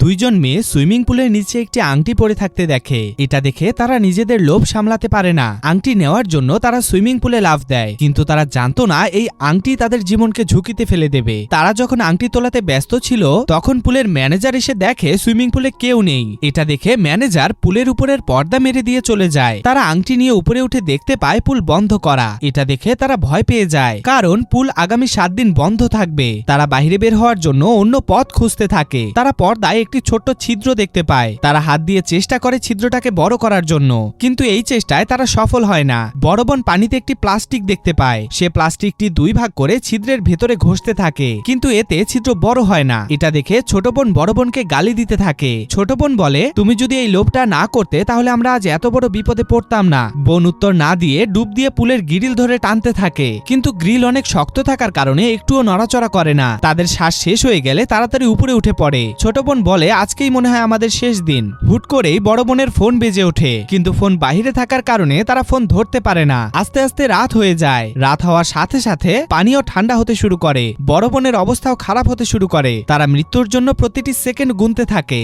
দুইজন মেয়ে সুইমিং পুলের নিচে একটি আংটি পরে থাকতে দেখে। এটা দেখে তারা নিজেদের লোভ সামলাতে পারে না। আংটি নেওয়ার জন্য তারা সুইমিং পুলে লাফ দেয়, কিন্তু তারা জানতো না এই আংটি তাদের জীবনকে ঝুঁকিতে ফেলে দেবে। তারা যখন আংটি তোলাতে ব্যস্ত ছিল তখন পুলের ম্যানেজার এসে দেখে সুইমিং পুলে কেউ নেই। এটা দেখে ম্যানেজার পুলের উপরের পর্দা মেরে দিয়ে চলে যায়। তারা আংটি নিয়ে উপরে উঠে দেখতে পায় পুল বন্ধ করা। এটা দেখে তারা ভয় পেয়ে যায়, কারণ পুল আগামী 7 দিন বন্ধ থাকবে। তারা বাইরে বের হওয়ার জন্য অন্য পথ খুঁজতে থাকে। তারা পর্দায় একটি ছোট্ট ছিদ্র দেখতে পায়। তারা হাত দিয়ে চেষ্টা করে ছিদ্রটাকে বড় করার জন্য, কিন্তু এই চেষ্টায় তারা সফল হয় না। বড় বোন পানিতে একটি প্লাস্টিক দেখতে পায়। সে প্লাস্টিকটি 2 ভাগ করে ছিদ্রের ভেতরে ঘষতে থাকে, কিন্তু এতে ছিদ্র বড় হয় না। এটা দেখে ছোট বোন বড় বোনকে গালি দিতে থাকে। ছোট বোন বলে, তুমি যদি এই লোভটা না করতে তাহলে আমরা আজ এত বড় বিপদে পড়তাম না। বোন উত্তর না দিয়ে ডুব দিয়ে পুলের গ্রিল ধরে টানতে থাকে, কিন্তু গ্রিল অনেক শক্ত থাকার কারণে একটুও নড়াচড়া করে না। তাদের শ্বাস শেষ হয়ে গেলে তাড়াতাড়ি উপরে উঠে পড়ে। ছোট বোন বলে, আজকেই মনে হয় আমাদের শেষ দিন। হুট করেই বড় বোনের ফোন বেজে ওঠে, কিন্তু ফোন বাইরে থাকার কারণে তারা ফোন ধরতে পারে না। আস্তে আস্তে রাত হয়ে যায়। রাত হওয়ার সাথে সাথে পানিও ঠান্ডা হতে শুরু করে। বড় বোনের অবস্থাও খারাপ হতে শুরু করে। তারা মৃত্যুর জন্য প্রতিটি সেকেন্ড গুনতে থাকে।